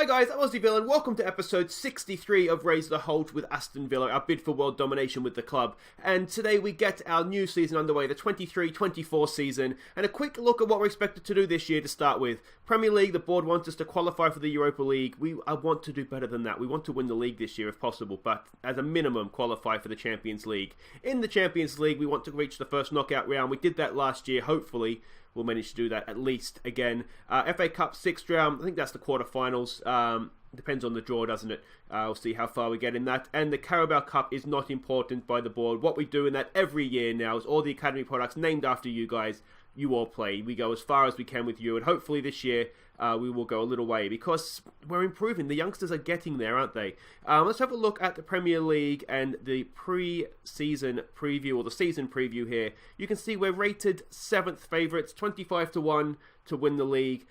guys, I'm Aussie Villa and welcome to episode 63 of Raise the Holte with Aston Villa, our bid for world domination with the club. And today we get our new season underway, the 23-24 season, and a quick look at what we're expected to do this year to start with. Premier League, the board wants us to qualify for the Europa League. I want to do better than that. We want to win the league this year if possible, but as a minimum qualify for the Champions League. In the Champions League, we want to reach the first knockout round. We did that last year, hopefully. We'll manage to do that at least again. FA Cup 6th round, I think that's the quarterfinals. Depends on the draw, doesn't it? We'll see how far we get in that. And the Carabao Cup is not important by the board. What we do in that every year now is all the academy products named after you guys, you all play. We go as far as we can with you, and hopefully this year we will go a little way because we're improving. The youngsters are getting there, aren't they? Let's have a look at the Premier League and the pre-season preview, or the season preview here. You can see we're rated 7th favourites, 25-1 to win the league.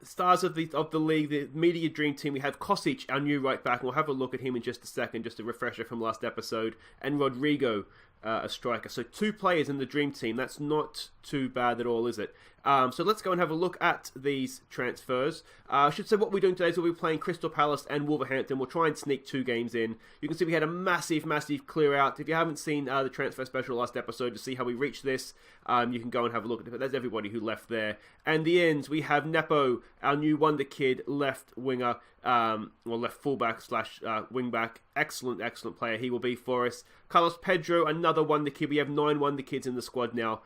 Stars of the league, the media dream team, we have Kosic, our new right back, and we'll have a look at him in just a second, just a refresher from last episode, and Rodrygo, a striker. So 2 players in the dream team. That's not too bad at all, is it? So let's go and have a look at these transfers. I should say what we're doing today is we'll be playing Crystal Palace and Wolverhampton. We'll try and sneak 2 games in. You can see we had a massive clear out. If you haven't seen the transfer special last episode to see how we reached this, you can go and have a look at it. But there's everybody who left there. And the ends, we have Nepo, our new wonder kid, left winger, left fullback slash wingback. Excellent player he will be for us. Carlos Pedro, another wonder kid. We have 9 wonder kids in the squad now.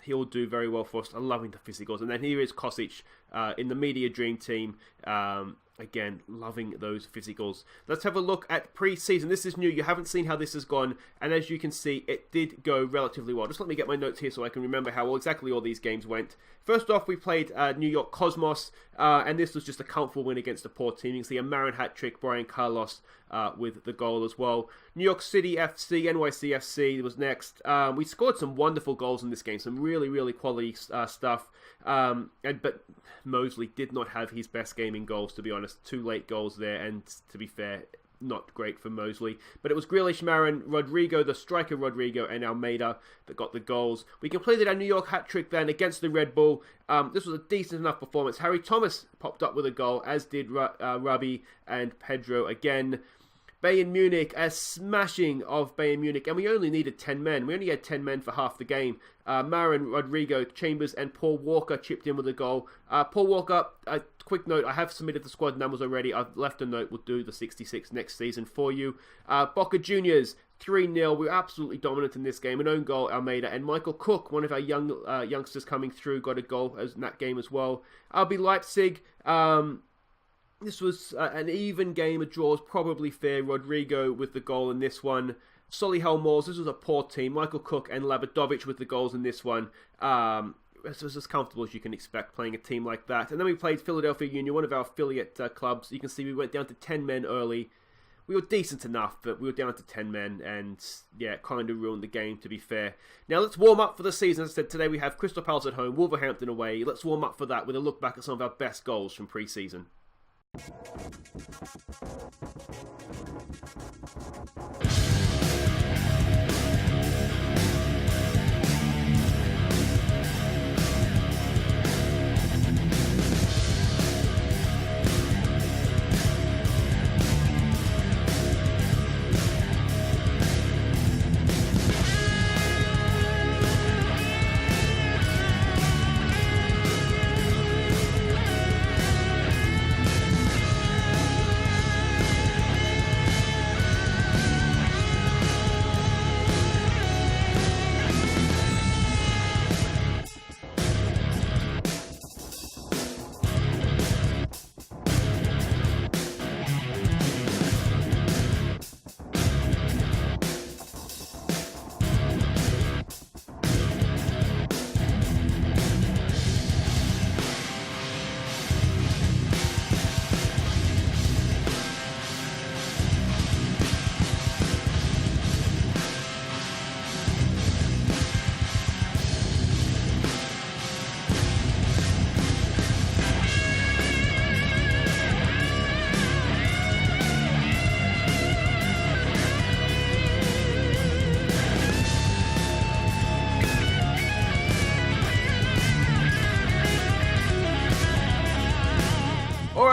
He'll do very well for us. I'm loving the physicals. And then here is Kosic in the media dream team. Again, loving those physicals. Let's have a look at pre-season. This is new. You haven't seen how this has gone. And as you can see, it did go relatively well. Just let me get my notes here so I can remember how exactly all these games went. First off, we played New York Cosmos. And this was just a comfortable win against a poor team. You can see a Marin hat-trick, Brian Carlos with the goal as well. New York City FC, NYCFC was next. We scored some wonderful goals in this game. Some really quality stuff. But Mosley did not have his best game in goals, to be honest. 2 late goals there, and to be fair, not great for Mosley. But it was Grealish, Marin, Rodrygo, the striker Rodrygo, and Almada that got the goals. We completed our New York hat-trick then against the Red Bull. This was a decent enough performance. Harry Thomas popped up with a goal, as did Rabih and Pedro again. Bayern Munich, a smashing of Bayern Munich, and we only needed 10 men. We only had 10 men for half the game. Marin, Rodrygo, Chambers, and Paul Walker chipped in with a goal. Paul Walker, a quick note, I have submitted the squad numbers already. I've left a note, we'll do the 66 next season for you. Boca Juniors, 3-0. We were absolutely dominant in this game. An own goal, Almada, and Michael Cook, one of our youngsters coming through, got a goal in that game as well. RB Leipzig, this was an even game. A draw is probably fair. Rodrygo with the goal in this one. Solihull Moors, this was a poor team. Michael Cook and Labadovic with the goals in this one. This was as comfortable as you can expect playing a team like that. And then we played Philadelphia Union, one of our affiliate clubs. You can see we went down to 10 men early. We were decent enough, but we were down to 10 men, and yeah, kind of ruined the game, to be fair. Now let's warm up for the season. As I said, today we have Crystal Palace at home, Wolverhampton away. Let's warm up for that with a look back at some of our best goals from pre-season.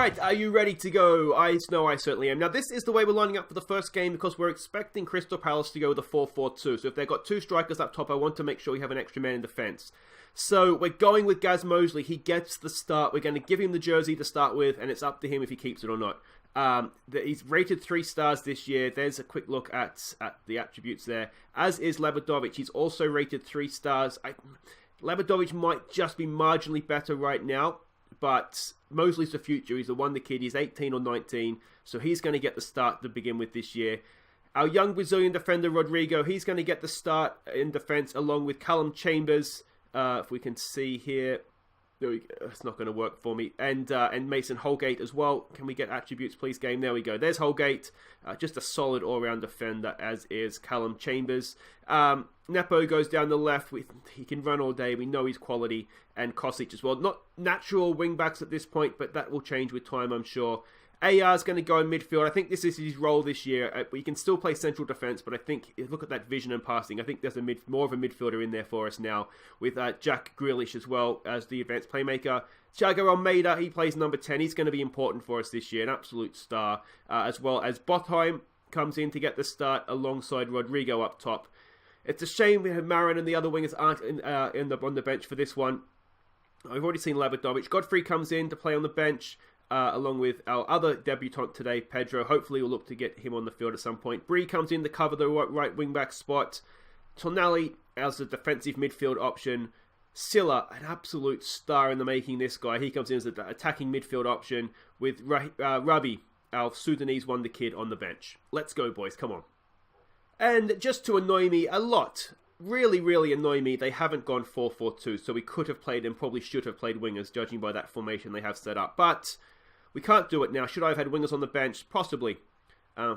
Alright, are you ready to go? I know I certainly am. Now, this is the way we're lining up for the first game because we're expecting Crystal Palace to go with a 4-4-2. So if they've got two strikers up top, I want to make sure we have an extra man in defence. So we're going with Gaz Mosley. He gets the start. We're going to give him the jersey to start with, and it's up to him if he keeps it or not. He's rated 3 stars this year. There's a quick look at the attributes there. As is Lebadovic. He's also rated 3 stars. Lebadovic might just be marginally better right now, but Mosley's the future. He's the wonder kid. He's 18 or 19, so he's going to get the start to begin with this year. Our young Brazilian defender, Rodrygo, he's going to get the start in defence along with Callum Chambers. If we can see here, there we go. It's not going to work for me. And Mason Holgate as well. Can we get attributes, please, game? There we go. There's Holgate. Just a solid all-round defender, as is Callum Chambers. Nepo goes down the left. He can run all day. We know he's quality. And Kosic as well. Not natural wing-backs at this point, but that will change with time, I'm sure. AR's going to go in midfield. I think this is his role this year. We can still play central defence, but I think, look at that vision and passing. I think there's more of a midfielder in there for us now, with Jack Grealish as well as the advanced playmaker. Thiago Almada, he plays number 10. He's going to be important for us this year, an absolute star. As well as Botheim comes in to get the start alongside Rodrygo up top. It's a shame we have Marin and the other wingers aren't on the bench for this one. I've already seen Lebadovic. Godfrey comes in to play on the bench. Along with our other debutant today, Pedro. Hopefully we'll look to get him on the field at some point. Bree comes in to cover the right wing-back spot. Tonali as a defensive midfield option. Silla, an absolute star in the making, this guy. He comes in as an attacking midfield option with Rabih, our Sudanese wonder kid, on the bench. Let's go, boys. Come on. And just to annoy me a lot, really, really annoy me, they haven't gone 4-4-2, so we could have played and probably should have played wingers, judging by that formation they have set up. But we can't do it now. Should I have had wingers on the bench? Possibly.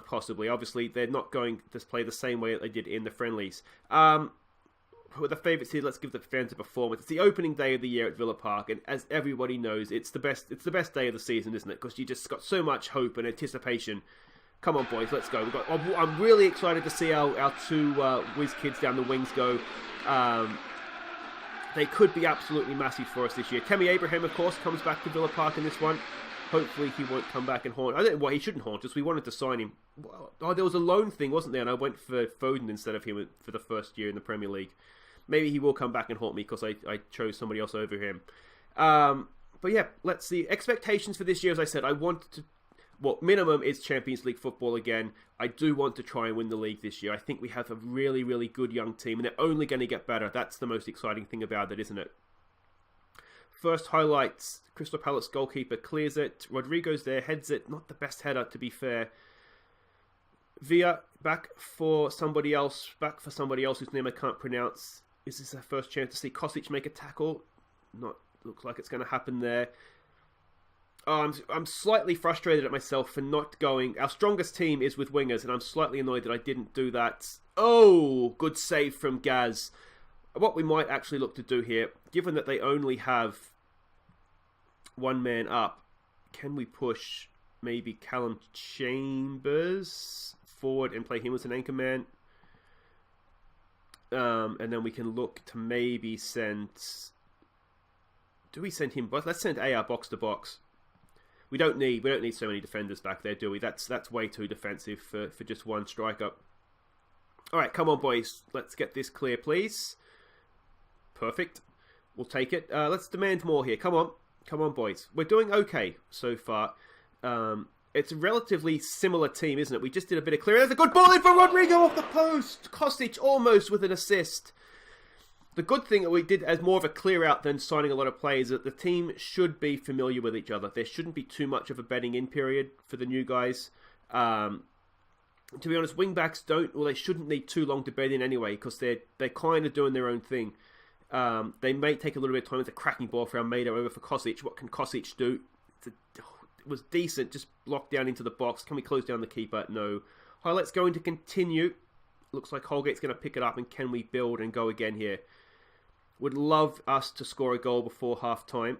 Possibly. Obviously, they're not going to play the same way that they did in the friendlies. With the favourites here, let's give the fans a performance. It's the opening day of the year at Villa Park, and as everybody knows, it's the best day of the season, isn't it? Because you just got so much hope and anticipation. Come on, boys, let's go. I'm really excited to see our two whiz kids down the wings go. They could be absolutely massive for us this year. Kemi Abraham, of course, comes back to Villa Park in this one. Hopefully he won't come back and haunt. I don't know why he shouldn't haunt us. We wanted to sign him. Oh, there was a loan thing, wasn't there? And I went for Foden instead of him for the first year in the Premier League. Maybe he will come back and haunt me because I chose somebody else over him. But yeah, let's see. Expectations for this year, as I said, I want to... Well, minimum is Champions League football again. I do want to try and win the league this year. I think we have a really, really good young team, and they're only going to get better. That's the most exciting thing about it, isn't it? First highlights, Crystal Palace goalkeeper clears it. Rodrygo's there, heads it. Not the best header, to be fair. Villa back for somebody else whose name I can't pronounce. Is this our first chance to see Kosic make a tackle? Looks like it's going to happen there. Oh, I'm slightly frustrated at myself for not going. Our strongest team is with wingers, and I'm slightly annoyed that I didn't do that. Oh, good save from Gaz. What we might actually look to do here, given that they only have one man up, can we push maybe Callum Chambers forward and play him as an anchor man? And then we can look to maybe send... Do we send him... Let's send AR box to box. We don't need so many defenders back there, do we? That's way too defensive for just one striker. Alright, come on, boys. Let's get this clear, please. Perfect. We'll take it. Let's demand more here. Come on. Come on, boys. We're doing okay so far. It's a relatively similar team, isn't it? We just did a bit of clearing. There's a good ball in for Rodrygo off the post. Kosic almost with an assist. The good thing that we did as more of a clear out than signing a lot of players is that the team should be familiar with each other. There shouldn't be too much of a bedding in period for the new guys. To be honest, wing-backs they shouldn't need too long to bed in anyway because they're kind of doing their own thing. They may take a little bit of time with a cracking ball for Almada over for Kosic. What can Kosic do? It was decent, just blocked down into the box. Can we close down the keeper? No. Highlights going to continue. Looks like Holgate's going to pick it up, and can we build and go again here? Would love us to score a goal before half-time.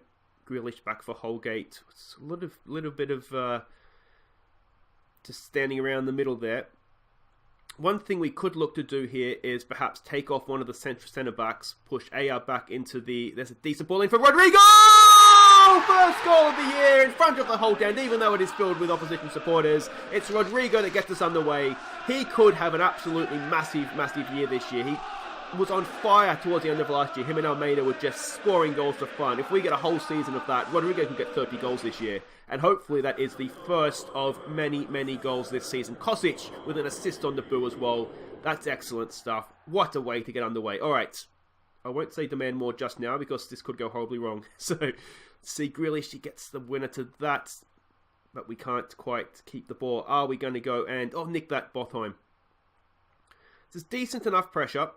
Grealish back for Holgate. It's a little bit of just standing around the middle there. One thing we could look to do here is perhaps take off one of the centre-backs, push AR back into the... There's a decent ball in for Rodrygo! goal! First goal of the year in front of the Holte end, even though it is filled with opposition supporters. It's Rodrygo that gets us underway. He could have an absolutely massive year this year. He was on fire towards the end of last year. Him and Almada were just scoring goals for fun. If we get a whole season of that, Rodrygo can get 30 goals this year. And hopefully that is the first of many goals this season. Kosic with an assist on the boo as well. That's excellent stuff. What a way to get underway. Alright. I won't say demand more just now because this could go horribly wrong. So, see, Grealish, he gets the winner to that. But we can't quite keep the ball. Are we going to go and... Oh, nick that, Botheim. This is decent enough pressure.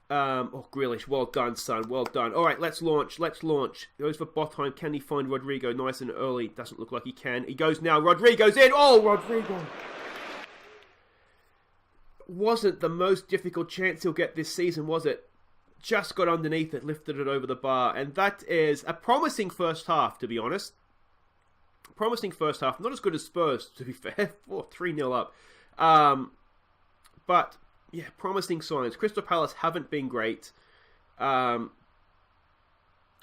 Grealish, well done, son, well done. Alright, let's launch. Goes for Botheim. Can he find Rodrygo nice and early? Doesn't look like he can. He goes now. Rodrygo's in. Oh, Rodrygo. Wasn't the most difficult chance he'll get this season, was it? Just got underneath it, lifted it over the bar. And that is a promising first half, to be honest. Promising first half. Not as good as Spurs, to be fair. 3-0 up. But... yeah, promising signs. Crystal Palace haven't been great. I'm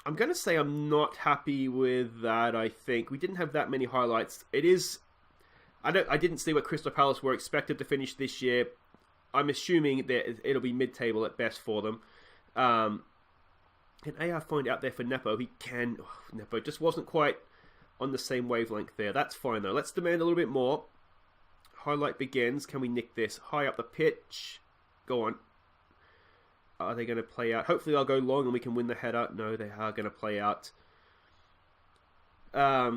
going to say I'm not happy with that, I think. We didn't have that many highlights. It is... I didn't see what Crystal Palace were expected to finish this year. I'm assuming that it'll be mid-table at best for them. Can AR find out there for Nepo? He can. Oh, Nepo just wasn't quite on the same wavelength there. That's fine, though. Let's demand a little bit more. Highlight begins. Can we nick this? High up the pitch. Go on. Are they going to play out? Hopefully they'll go long and we can win the header. No, they are going to play out. Yeah,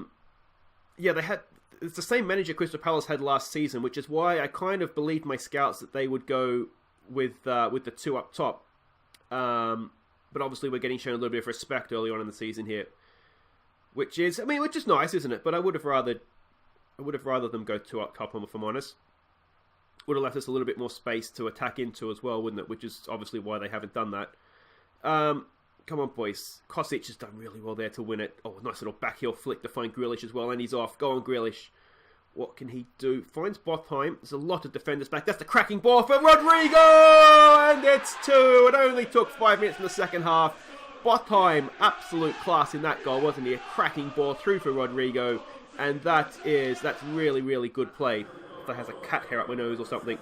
they had... It's the same manager Crystal Palace had last season, which is why I kind of believed my scouts that they would go with the two up top. But obviously we're getting shown a little bit of respect early on in the season here. Which is nice, isn't it? But I would have rather them go two up top, if I'm honest. Would have left us a little bit more space to attack into as well, wouldn't it? Which is obviously why they haven't done that. Come on, boys. Kosic has done really well there to win it. Oh, nice little backheel flick to find Grealish as well, and he's off. Go on, Grealish. What can he do? Finds Botheim. There's a lot of defenders back. That's the cracking ball for Rodrygo! And it's 2. It only took 5 minutes in the second half. Botheim, absolute class in that goal, wasn't he? A cracking ball through for Rodrygo. And that's really good play. If that has a cat hair up my nose or something.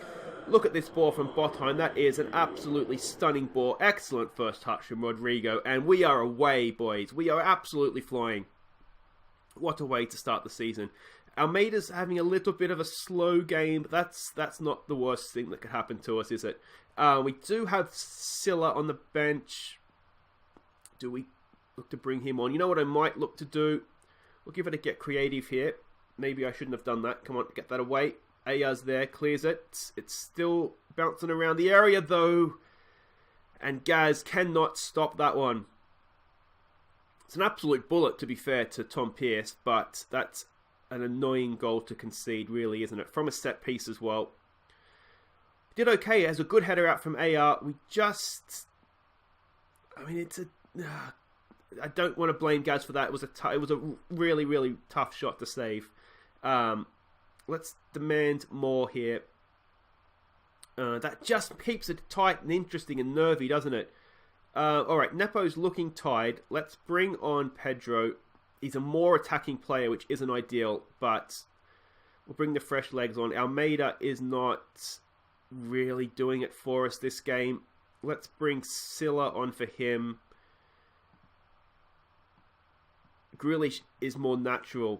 Look at this ball from Botheim. That is an absolutely stunning ball. Excellent first touch from Rodrygo. And we are away, boys. We are absolutely flying. What a way to start the season. Almada's having a little bit of a slow game, but that's not the worst thing that could happen to us, is it? We do have Silla on the bench. Do we look to bring him on? You know what I might look to do? We'll give it a get creative here. Maybe I shouldn't have done that. Come on, get that away. Ayaz there, clears it. It's still bouncing around the area, though. And Gaz cannot stop that one. It's an absolute bullet, to be fair to Tom Pearce, but that's an annoying goal to concede, really, isn't it? From a set piece as well. Did okay. It has a good header out from AR. We just... I don't want to blame Gaz for that. It was a really tough shot to save. Let's demand more here. That just keeps it tight and interesting and nervy, doesn't it? Alright, Nepo's looking tired. Let's bring on Pedro. He's a more attacking player, which isn't ideal, but we'll bring the fresh legs on. Almada is not really doing it for us this game. Let's bring Silla on for him. Grealish is more natural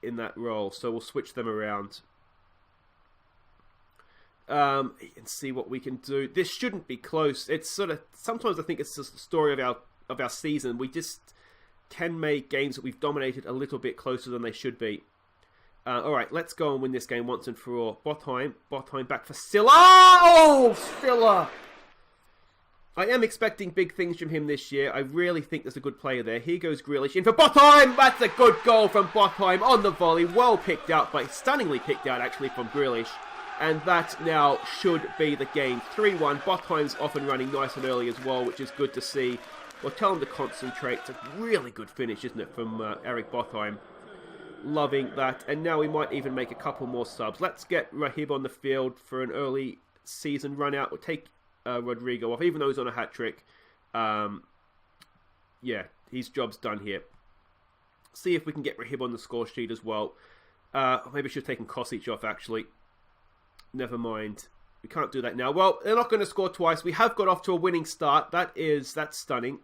in that role, so we'll switch them around. And see what we can do. This shouldn't be close. It's sort of... Sometimes I think it's just the story of our season. We just can make games that we've dominated a little bit closer than they should be. Alright, let's go and win this game once and for all. Botheim back for Silla. Oh, Silla! I am expecting big things from him this year. I really think there's a good player there. Here goes Grealish in for Botheim. That's a good goal from Botheim on the volley. Well picked out, stunningly picked out actually from Grealish. And that now should be the game. 3-1. Botheim's off and running nice and early as well, which is good to see. We'll tell him to concentrate. It's a really good finish, isn't it, from Eric Botheim. Loving that. And now we might even make a couple more subs. Let's get Rabih on the field for an early season run out. We'll take Rodrygo off, even though he's on a hat-trick. Yeah, his job's done here. See if we can get Rabih on the score sheet as well. Maybe I should have taken Kosic off, actually. Never mind. We can't do that now. Well, they're not going to score twice. We have got off to a winning start. That's stunning.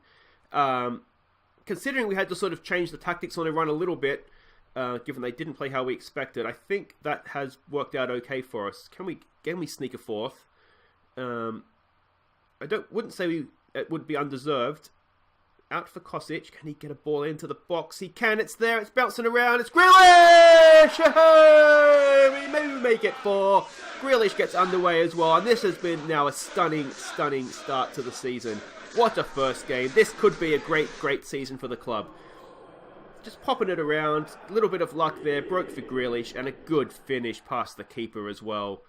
Considering we had to sort of change the tactics on a run a little bit, given they didn't play how we expected, I think that has worked out okay for us. Can we sneak a fourth? Wouldn't say it would be undeserved. Out for Kosic. Can he get a ball into the box? He can. It's there. It's bouncing around. It's Grealish! Maybe we make it 4. Grealish gets underway as well. And this has been now a stunning, stunning start to the season. What a first game. This could be a great, great season for the club. Just popping it around. A little bit of luck there. Broke for Grealish. And a good finish past the keeper as well.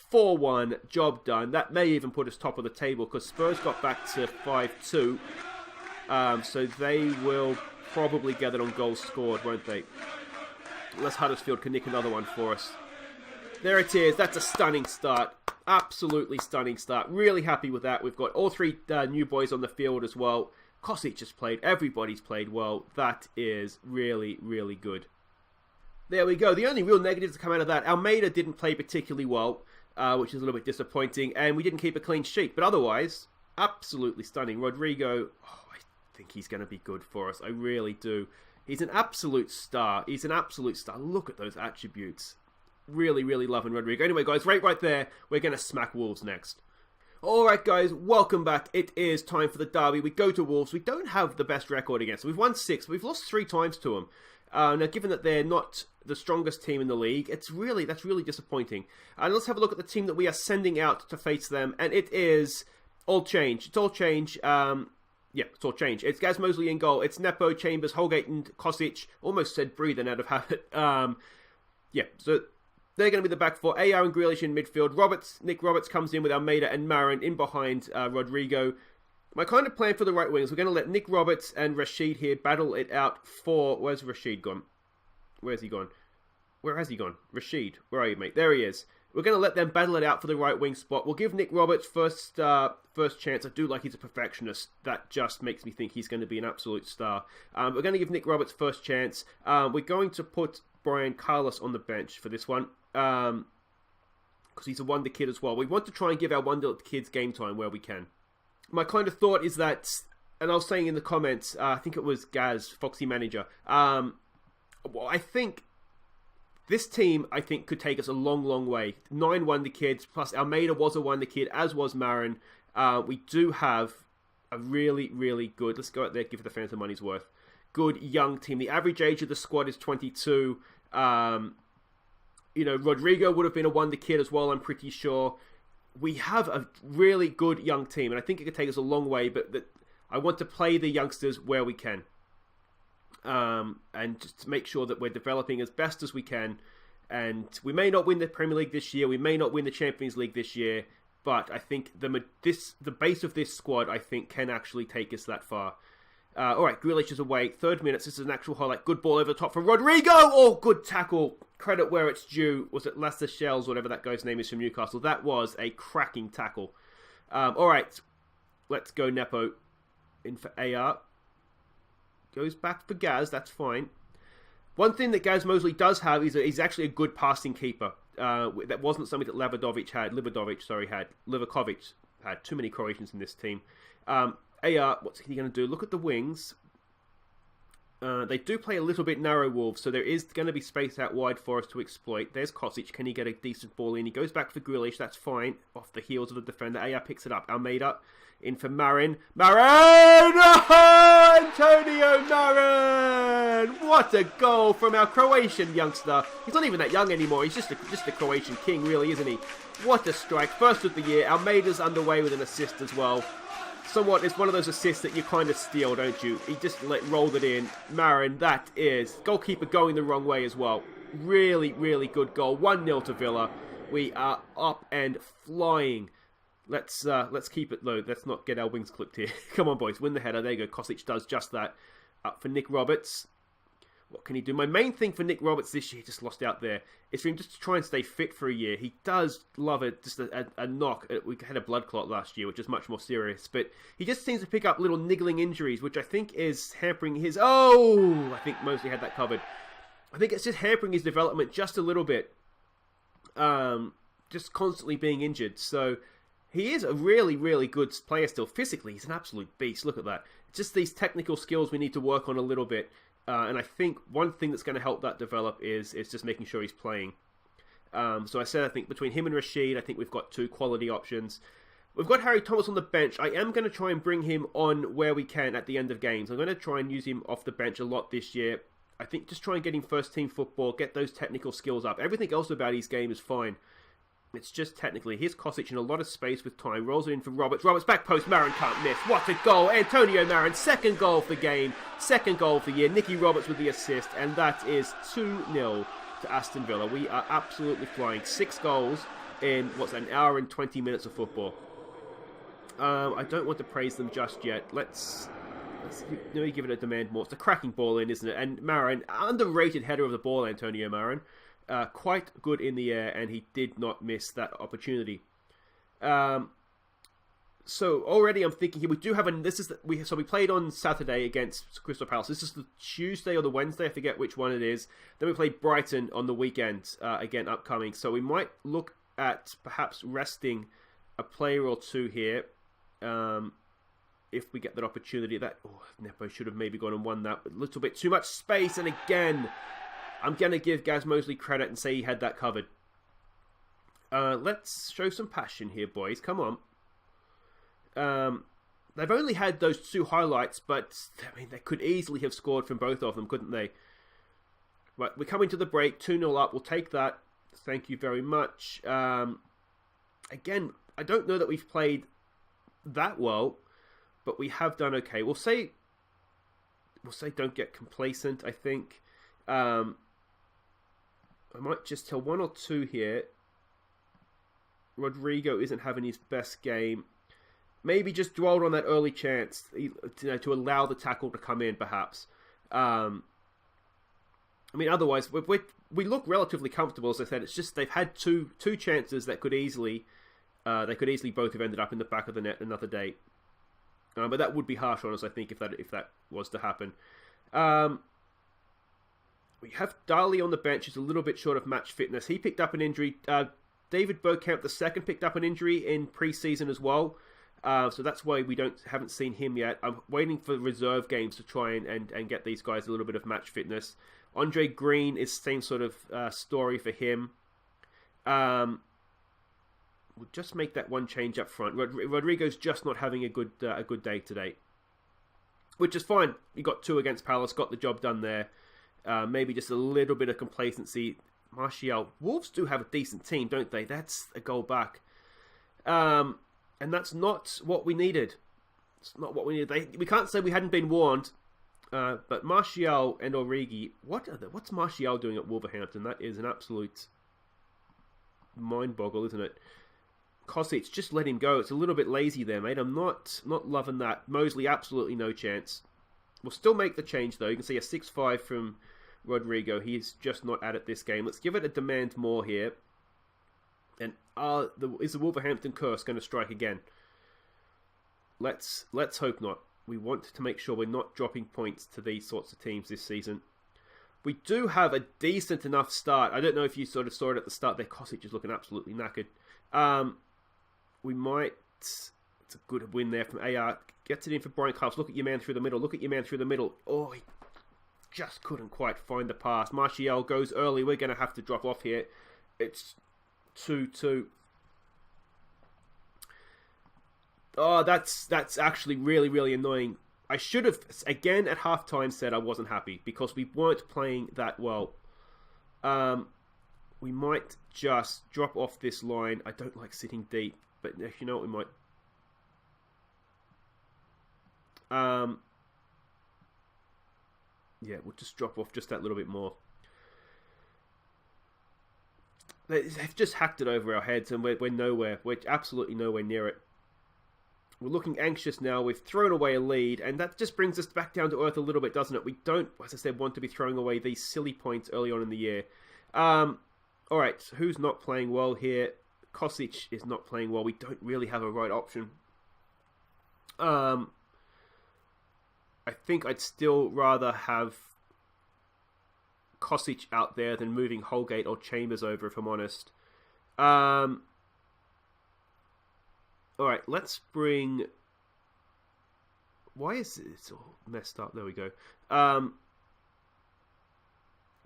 4-1. Job done. That may even put us top of the table because Spurs got back to 5-2. So they will probably get it on goals scored, won't they? Unless Huddersfield can nick another one for us. There it is. That's a stunning start. Absolutely stunning start. Really happy with that. We've got all 3 new boys on the field as well. Kosic has played. Everybody's played well. That is really, really good. There we go. The only real negatives to come out of that, Almada didn't play particularly well, which is a little bit disappointing, and we didn't keep a clean sheet. But otherwise, absolutely stunning. Rodrygo, I think he's going to be good for us. I really do. He's an absolute star. He's an absolute star. Look at those attributes. Really, really loving Rodrygo. Anyway, guys, right there, we're going to smack Wolves next. Alright, guys, welcome back. It is time for the derby. We go to Wolves. We don't have the best record against them. We've won 6, but we've lost 3 times to them. Now, given that they're not the strongest team in the league, that's really disappointing. And let's have a look at the team that we are sending out to face them. And it is all change. It's all change. Yeah, it's all change. It's Gaz Mosley in goal. It's Nepo, Chambers, Holgate, and Kosic. Almost said breathing out of habit. Yeah, so they're going to be the back 4. AR and Grealish in midfield. Nick Roberts comes in with Almada and Marin in behind Rodrygo. My kind of plan for the right wings, we're going to let Nick Roberts and Rashid here battle it out for... Where's Rashid gone? Where's he gone? Where has he gone? Rashid, where are you, mate? There he is. We're going to let them battle it out for the right wing spot. We'll give Nick Roberts first chance. I do like he's a perfectionist. That just makes me think he's going to be an absolute star. We're going to give Nick Roberts first chance. We're going to put Brian Carlos on the bench for this one. Because he's a wonder kid as well. We want to try and give our wonder kids game time where we can. My kind of thought is that, and I was saying in the comments, I think it was Gaz, Foxy Manager, well, I think this team, could take us a long, long way. 9 wonder kids, plus Almada was a wonder kid, as was Marin. We do have a really, really good, let's go out there, give the fans the money's worth, good young team. The average age of the squad is 22. Rodrygo would have been a wonder kid as well, I'm pretty sure. We have a really good young team, and I think it could take us a long way, but I want to play the youngsters where we can. And just to make sure that we're developing as best as we can. And we may not win the Premier League this year, we may not win the Champions League this year, but I think the base of this squad, I think, can actually take us that far. Alright, Grealish is away. 3rd minutes, this is an actual highlight. Good ball over the top for Rodrygo! Oh, good tackle. Credit where it's due. Was it Lascelles, whatever that guy's name is from Newcastle? That was a cracking tackle. Alright, let's go Nepo. In for AR. Goes back for Gaz, that's fine. One thing that Gaz Mosley does have is he's actually a good passing keeper. That wasn't something that Livakovic had. Too many Croatians in this team. AR, what's he going to do? Look at the wings. They do play a little bit narrow, Wolves, so there is going to be space out wide for us to exploit. There's Kosic. Can he get a decent ball in? He goes back for Grealish. That's fine. Off the heels of the defender. AR picks it up. Almada in for Marin. Marin! Oh, Antonio Marin! What a goal from our Croatian youngster. He's not even that young anymore. He's just a Croatian king, really, isn't he? What a strike. First of the year. Almada's underway with an assist as well. Somewhat, it's one of those assists that you kind of steal, don't you? He just rolled it in. Marin, that is. Goalkeeper going the wrong way as well. Really, really good goal. 1-0 to Villa. We are up and flying. Let's keep it low. Let's not get our wings clipped here. Come on, boys. Win the header. There you go. Kosic does just that. Up for Nick Roberts. What can he do? My main thing for Nick Roberts this year, just lost out there, is for him just to try and stay fit for a year. He does love it, just a knock. We had a blood clot last year, which is much more serious. But he just seems to pick up little niggling injuries, which I think is hampering his... Oh! I think Mosley had that covered. I think it's just hampering his development just a little bit. Just constantly being injured. So he is a really, really good player still. Physically, he's an absolute beast. Look at that. Just these technical skills we need to work on a little bit. And I think one thing that's going to help that develop is just making sure he's playing. So I said, I think between him and Rashid, I think we've got 2 quality options. We've got Harry Thomas on the bench. I am going to try and bring him on where we can at the end of games. I'm going to try and use him off the bench a lot this year. I think just try and get him first team football, get those technical skills up. Everything else about his game is fine. It's just technically. Here's Kostic in a lot of space with time. Rolls it in for Roberts. Roberts back post. Marin can't miss. What a goal. Antonio Marin. Second goal of the game. Second goal of the year. Nicky Roberts with the assist. And that is 2-0 to Aston Villa. We are absolutely flying. 6 goals in, an hour and 20 minutes of football. I don't want to praise them just yet. Let's give it a demand more. It's a cracking ball in, isn't it? And Marin, underrated header of the ball, Antonio Marin. Quite good in the air, and he did not miss that opportunity. So already I'm thinking here, we do have we played on Saturday against Crystal Palace. This is the Tuesday or the Wednesday, I forget which one it is. Then we played Brighton on the weekend, again upcoming. So we might look at perhaps resting a player or 2 here, if we get that opportunity. Nepo should have maybe gone and won that, but a little bit too much space, and again, I'm going to give Gaz Mosley credit and say he had that covered. Let's show some passion here, boys. Come on. They've only had those 2 highlights, but I mean, they could easily have scored from both of them, couldn't they? Right, we're coming to the break. 2-0 up. We'll take that. Thank you very much. Again, I don't know that we've played that well, but we have done okay. We'll say don't get complacent, I think. I might just tell 1 or 2 here. Rodrygo isn't having his best game. Maybe just dwelled on that early chance, to allow the tackle to come in, perhaps. I mean, otherwise, we look relatively comfortable, as I said. It's just they've had two chances that could easily both have ended up in the back of the net another day. But that would be harsh on us, I think, if that was to happen. We have Dali on the bench, who's a little bit short of match fitness. He picked up an injury. David Bergkamp II picked up an injury in pre-season as well. So that's why we haven't seen him yet. I'm waiting for reserve games to try and get these guys a little bit of match fitness. Andre Green is same sort of story for him. We'll just make that one change up front. Rodrygo's just not having a good day today, which is fine. You got 2 against Palace, got the job done there. Maybe just a little bit of complacency. Martial. Wolves do have a decent team, don't they? That's a goal back. And that's not what we needed. It's not what we needed. We can't say we hadn't been warned. But Martial and Origi, what's Martial doing at Wolverhampton? That is an absolute mind boggle, isn't it? Kostic, just let him go. It's a little bit lazy there, mate. I'm not loving that. Mosley, absolutely no chance. We'll still make the change, though. You can see a 6-5 from Rodrygo. He's just not at it this game. Let's give it a demand more here. And is the Wolverhampton curse going to strike again? Let's hope not. We want to make sure we're not dropping points to these sorts of teams this season. We do have a decent enough start. I don't know if you sort of saw it at the start there. Kostic is looking absolutely knackered. We might... It's a good win there from AR. Gets it in for Brian Clough. Look at your man through the middle. Oh, he just couldn't quite find the pass. Martial goes early. We're going to have to drop off here. It's 2-2. Oh, that's actually really, really annoying. I should have, again, at halftime said I wasn't happy because we weren't playing that well. We might just drop off this line. I don't like sitting deep, but you know what, we might... Yeah, we'll just drop off just that little bit more. They've just hacked it over our heads and we're nowhere. We're absolutely nowhere near it. We're looking anxious now. We've thrown away a lead, and that just brings us back down to earth a little bit, doesn't it? We don't, as I said, want to be throwing away these silly points early on in the year. All right, who's not playing well here? Kosic is not playing well. We don't really have a right option. I think I'd still rather have Kosic out there than moving Holgate or Chambers over, if I'm honest. Alright, let's bring... Why is this all messed up? There we go.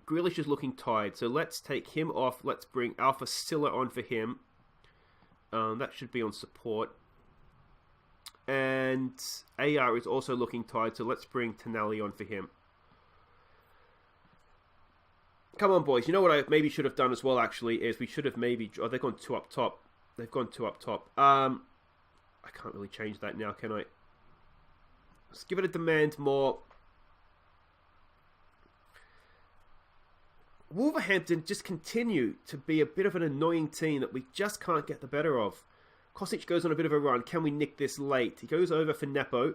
Grealish is looking tired, so let's take him off. Let's bring Alpha Silla on for him. That should be on support. And AR is also looking tired, so let's bring Tonali on for him. Come on, boys. You know what I maybe should have done as well, actually, is we should have maybe... Oh, they've gone 2 up top. They've gone 2 up top. I can't really change that now, can I? Let's give it a demand more. Wolverhampton just continue to be a bit of an annoying team that we just can't get the better of. Kosic goes on a bit of a run. Can we nick this late? He goes over for Nepo.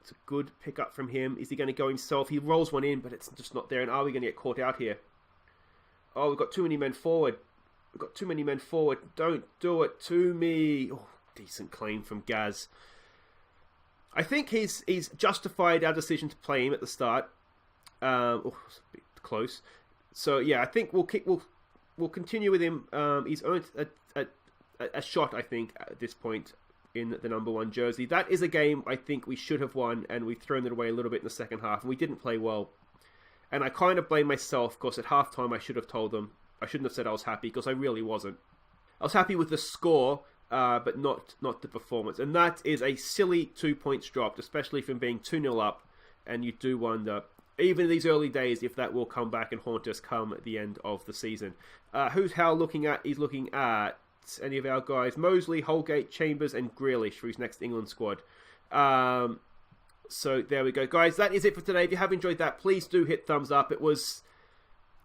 It's a good pickup from him. Is he going to go himself? He rolls one in, but it's just not there. And are we going to get caught out here? Oh, we've got too many men forward. We've got too many men forward. Don't do it to me. Oh, decent claim from Gaz. I think he's justified our decision to play him at the start. Oh, it's a bit close. So yeah, I think we'll continue with him. He's earned a shot, I think, at this point in the number 1 jersey. That is a game I think we should have won, and we've thrown it away a little bit in the second half, and we didn't play well. And I kind of blame myself, because at halftime I should have told them. I shouldn't have said I was happy, because I really wasn't. I was happy with the score, but not the performance. And that is a silly 2 points dropped, especially from being 2-0 up, and you do wonder, even in these early days, if that will come back and haunt us come at the end of the season. Who's Hal looking at? He's looking at any of our guys. Mosley, Holgate, Chambers, and Grealish for his next England squad. So there we go. Guys, that is it for today. If you have enjoyed that, please do hit thumbs up. It was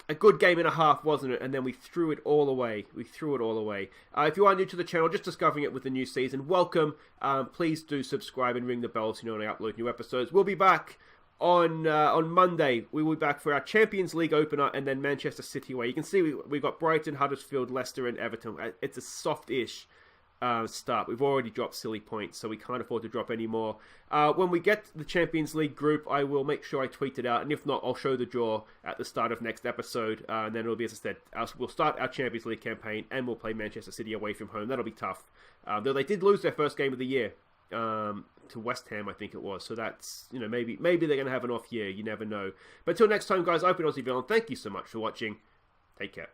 a good game and a half, wasn't it? And then we threw it all away. If you are new to the channel, just discovering it with the new season, welcome. Please do subscribe and ring the bell so you know when I upload new episodes. We'll be back on Monday. We will be back for our Champions League opener and then Manchester City away. You can see we've got Brighton, Huddersfield, Leicester and Everton. It's a soft-ish start. We've already dropped silly points, so we can't afford to drop any more. When we get the Champions League group, I will make sure I tweet it out, and if not, I'll show the draw at the start of next episode, and then it'll be, as I said, we'll start our Champions League campaign, and we'll play Manchester City away from home. That'll be tough. Though they did lose their first game of the year to West Ham, I think it was, so that's, maybe they're going to have an off year, you never know. But until next time, guys, I've been Aussie Villain. Thank you so much for watching. Take care.